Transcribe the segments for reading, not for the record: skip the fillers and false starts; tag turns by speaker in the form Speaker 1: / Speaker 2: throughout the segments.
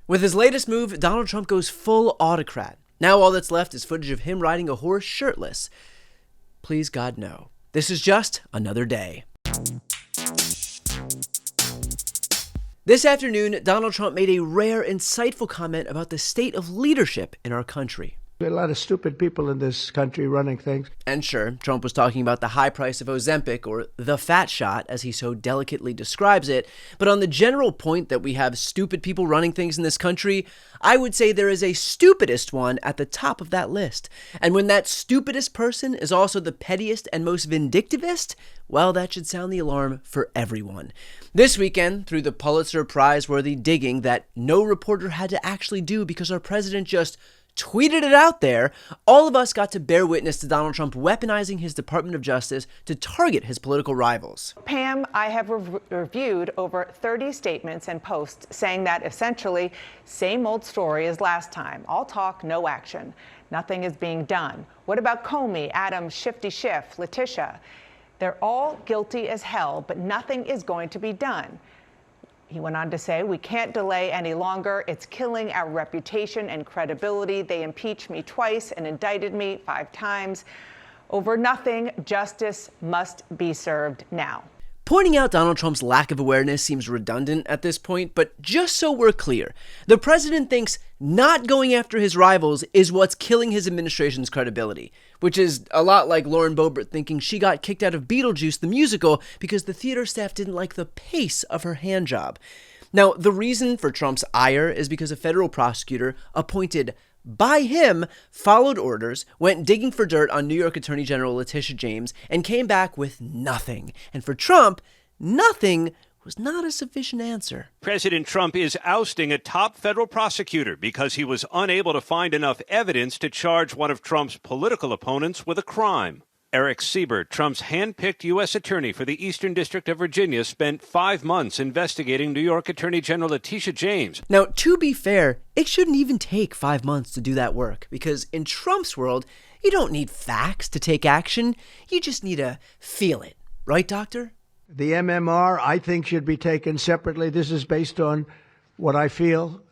Speaker 1: With his latest move, Donald Trump goes full autocrat. Now all that's left is footage of him riding a horse shirtless. Please God, no. This is just another day. This afternoon, Donald Trump made a rare, insightful comment about the state of leadership in our country.
Speaker 2: There are a lot of stupid people in this country running things.
Speaker 1: And sure, Trump was talking about the high price of Ozempic, or the fat shot, as he so delicately describes it. But on the general point that we have stupid people running things in this country, I would say there is a stupidest one at the top of that list. And when that stupidest person is also the pettiest and most vindictivist, well, that should sound the alarm for everyone. This weekend, through the Pulitzer Prize-worthy digging that no reporter had to actually do because our president just tweeted it out there, all of us got to bear witness to Donald Trump weaponizing his Department of Justice to target his political rivals.
Speaker 3: Pam, I have reviewed over 30 statements and posts saying that essentially same old story as last time. All talk, no action. Nothing is being done. What about Comey, Adams, Shifty Schiff, Letitia? They're all guilty as hell, but nothing is going to be done. He went on to say, we can't delay any longer. It's killing our reputation and credibility. They impeached me twice and indicted me 5 times. Over nothing, justice must be served now.
Speaker 1: Pointing out Donald Trump's lack of awareness seems redundant at this point, but just so we're clear, the president thinks not going after his rivals is what's killing his administration's credibility, which is a lot like Lauren Boebert thinking she got kicked out of Beetlejuice the musical because the theater staff didn't like the pace of her handjob. Now, the reason for Trump's ire is because a federal prosecutor appointed by him followed orders, went digging for dirt on New York Attorney General Letitia James, and came back with nothing. And for Trump, nothing was not a sufficient answer.
Speaker 4: President Trump is ousting a top federal prosecutor because he was unable to find enough evidence to charge one of Trump's political opponents with a crime. Eric Siebert, Trump's hand-picked U.S. attorney for the Eastern District of Virginia, spent 5 months investigating New York Attorney General Letitia James.
Speaker 1: Now, to be fair, it shouldn't even take 5 months to do that work, because in Trump's world, you don't need facts to take action. You just need to feel it. Right, Doctor?
Speaker 2: The MMR, I think, should be taken separately. This is based on what I feel.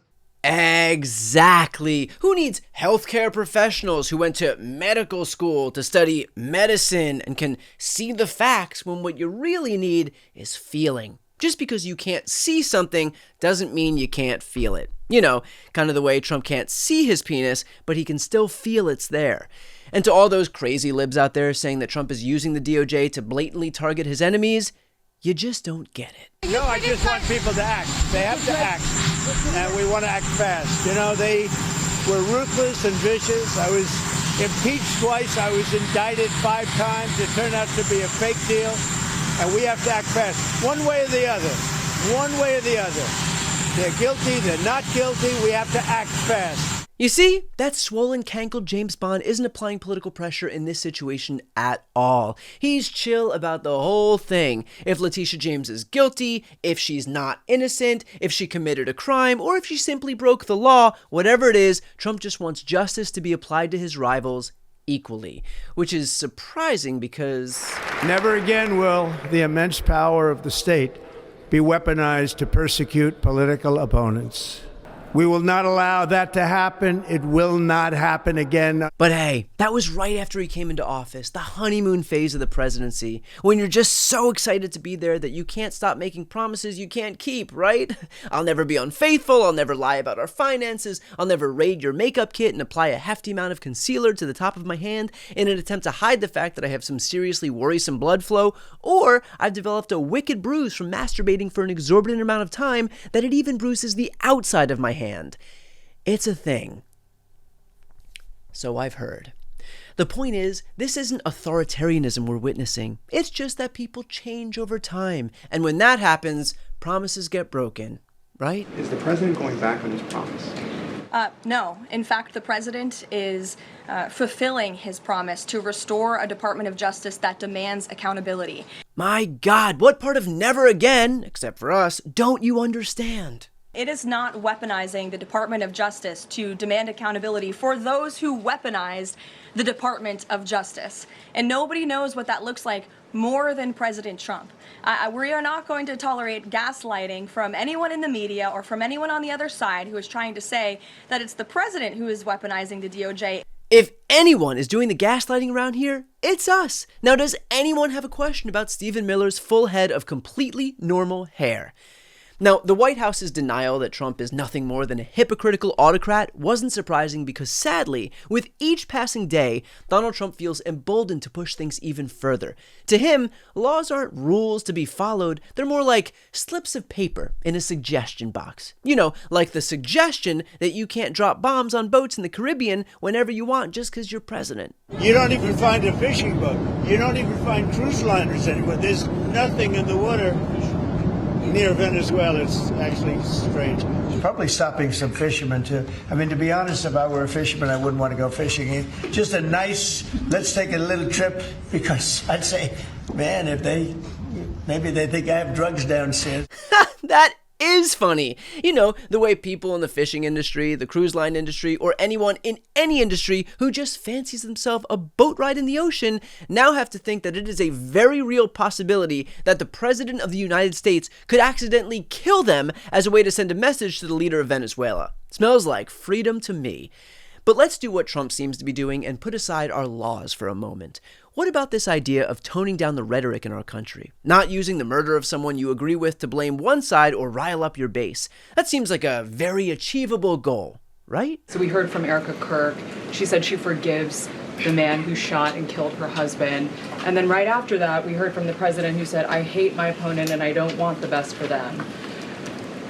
Speaker 1: Exactly. Who needs healthcare professionals who went to medical school to study medicine and can see the facts when what you really need is feeling? Just because you can't see something doesn't mean you can't feel it. You know, kind of the way Trump can't see his penis, but he can still feel it's there. And to all those crazy libs out there saying that Trump is using the DOJ to blatantly target his enemies, you just don't get it.
Speaker 2: No, I just want people to act. They have to act. And we want to act fast. You know, they were ruthless and vicious. I was impeached twice. I was indicted 5 times. It turned out to be a fake deal. And we have to act fast. One way or the other. One way or the other. They're guilty. They're not guilty. We have to act fast.
Speaker 1: You see, that swollen, cankled James Bond isn't applying political pressure in this situation at all. He's chill about the whole thing. If Letitia James is guilty, if she's not innocent, if she committed a crime, or if she simply broke the law, whatever it is, Trump just wants justice to be applied to his rivals equally, which is surprising because
Speaker 2: Never again will the immense power of the state be weaponized to persecute political opponents. We will not allow that to happen. It will not happen again.
Speaker 1: But hey, that was right after he came into office, the honeymoon phase of the presidency, when you're just so excited to be there that you can't stop making promises you can't keep, right? I'll never be unfaithful, I'll never lie about our finances, I'll never raid your makeup kit and apply a hefty amount of concealer to the top of my hand in an attempt to hide the fact that I have some seriously worrisome blood flow, or I've developed a wicked bruise from masturbating for an exorbitant amount of time that it even bruises the outside of my hand. It's a thing. So I've heard. The point is, this isn't authoritarianism we're witnessing. It's just that people change over time. And when that happens, promises get broken, right?
Speaker 5: Is the president going back on his promise?
Speaker 6: No. In fact, the president is fulfilling his promise to restore a Department of Justice that demands accountability.
Speaker 1: My God, what part of never again, except for us, don't you understand?
Speaker 6: It is not weaponizing the Department of Justice to demand accountability for those who weaponized the Department of Justice. And nobody knows what that looks like more than President Trump. We are not going to tolerate gaslighting from anyone in the media or from anyone on the other side who is trying to say that it's the president who is weaponizing the DOJ.
Speaker 1: If anyone is doing the gaslighting around here, it's us. Now, does anyone have a question about Stephen Miller's full head of completely normal hair? Now, the White House's denial that Trump is nothing more than a hypocritical autocrat wasn't surprising because, sadly, with each passing day, Donald Trump feels emboldened to push things even further. To him, laws aren't rules to be followed, they're more like slips of paper in a suggestion box. You know, like the suggestion that you can't drop bombs on boats in the Caribbean whenever you want just because you're president.
Speaker 2: You don't even find a fishing boat. You don't even find cruise liners anywhere. There's nothing in the water near Venezuela. It's actually strange.
Speaker 7: Probably stopping some fishermen too. I mean, to be honest, if I were a fisherman, I wouldn't want to go fishing. Just a nice, let's take a little trip, because I'd say, man, maybe they think I have drugs downstairs.
Speaker 1: That is funny. You know, the way people in the fishing industry, the cruise line industry, or anyone in any industry who just fancies themselves a boat ride in the ocean now have to think that it is a very real possibility that the president of the United States could accidentally kill them as a way to send a message to the leader of Venezuela. Smells like freedom to me. But let's do what Trump seems to be doing and put aside our laws for a moment. What about this idea of toning down the rhetoric in our country? Not using the murder of someone you agree with to blame one side or rile up your base. That seems like a very achievable goal, right?
Speaker 8: So we heard from Erica Kirk. She said she forgives the man who shot and killed her husband. And then right after that, we heard from the president who said, I hate my opponent and I don't want the best for them.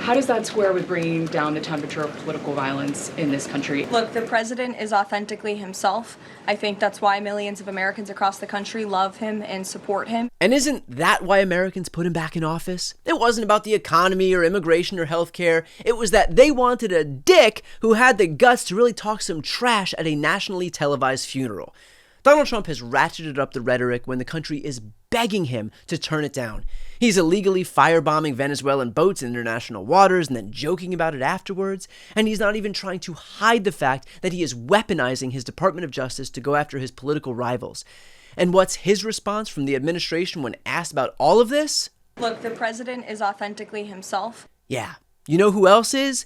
Speaker 8: How does that square with bringing down the temperature of political violence in this country?
Speaker 6: Look, the president is authentically himself. I think that's why millions of Americans across the country love him and support him.
Speaker 1: And isn't that why Americans put him back in office? It wasn't about the economy or immigration or healthcare. It was that they wanted a dick who had the guts to really talk some trash at a nationally televised funeral. Donald Trump has ratcheted up the rhetoric when the country is begging him to turn it down. He's illegally firebombing Venezuelan boats in international waters and then joking about it afterwards. And he's not even trying to hide the fact that he is weaponizing his Department of Justice to go after his political rivals. And what's his response from the administration when asked about all of this?
Speaker 6: Look, the president is authentically himself.
Speaker 1: Yeah. You know who else is?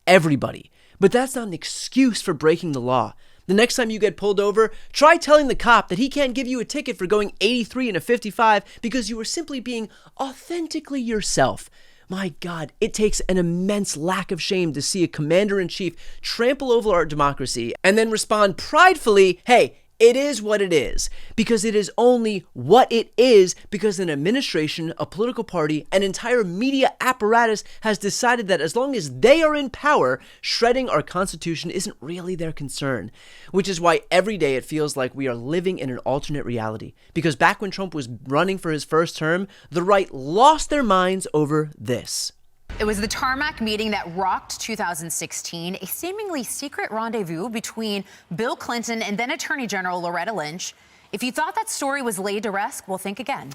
Speaker 1: Everybody. But that's not an excuse for breaking the law. The next time you get pulled over, try telling the cop that he can't give you a ticket for going 83 in a 55 because you were simply being authentically yourself. My God, it takes an immense lack of shame to see a commander-in-chief trample over our democracy and then respond pridefully, hey, it is what it is, because it is only what it is because an administration, a political party, an entire media apparatus has decided that as long as they are in power, shredding our Constitution isn't really their concern. Which is why every day it feels like we are living in an alternate reality. Because back when Trump was running for his first term, the right lost their minds over this.
Speaker 9: It was the tarmac meeting that rocked 2016, a seemingly secret rendezvous between Bill Clinton and then Attorney General Loretta Lynch. If you thought that story was laid to rest, well, think again.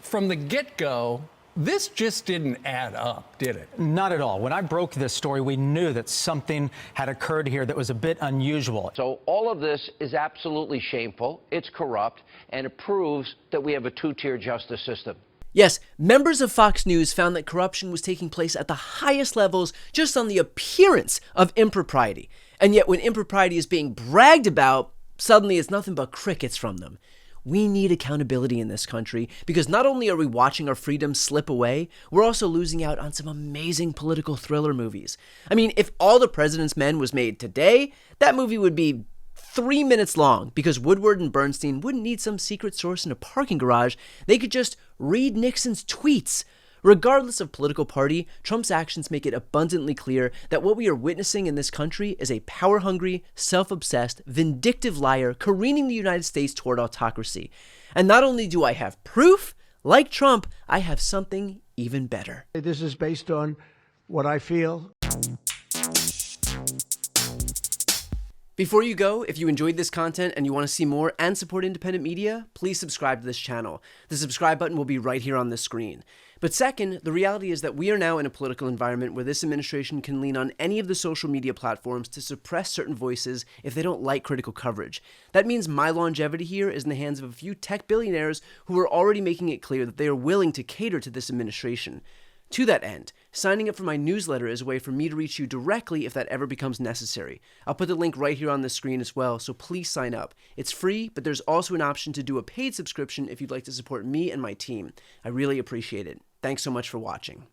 Speaker 10: From the get-go, this just didn't add up, did it?
Speaker 11: Not at all. When I broke this story, we knew that something had occurred here that was a bit unusual.
Speaker 12: So all of this is absolutely shameful, it's corrupt, and it proves that we have a two-tier justice system.
Speaker 1: Yes, members of Fox News found that corruption was taking place at the highest levels just on the appearance of impropriety. And yet when impropriety is being bragged about, suddenly it's nothing but crickets from them. We need accountability in this country because not only are we watching our freedoms slip away, we're also losing out on some amazing political thriller movies. I mean, if All the President's Men was made today, that movie would be 3 minutes long because Woodward and Bernstein wouldn't need some secret source in a parking garage. They could just read Nixon's tweets. Regardless of political party, Trump's actions make it abundantly clear that what we are witnessing in this country is a power-hungry, self-obsessed, vindictive liar careening the United States toward autocracy. And not only do I have proof, like Trump, I have something even better.
Speaker 2: This is based on what I feel.
Speaker 1: Before you go, if you enjoyed this content and you want to see more and support independent media, please subscribe to this channel. The subscribe button will be right here on the screen. But second, the reality is that we are now in a political environment where this administration can lean on any of the social media platforms to suppress certain voices if they don't like critical coverage. That means my longevity here is in the hands of a few tech billionaires who are already making it clear that they are willing to cater to this administration. To that end, signing up for my newsletter is a way for me to reach you directly if that ever becomes necessary. I'll put the link right here on the screen as well, so please sign up. It's free, but there's also an option to do a paid subscription if you'd like to support me and my team. I really appreciate it. Thanks so much for watching.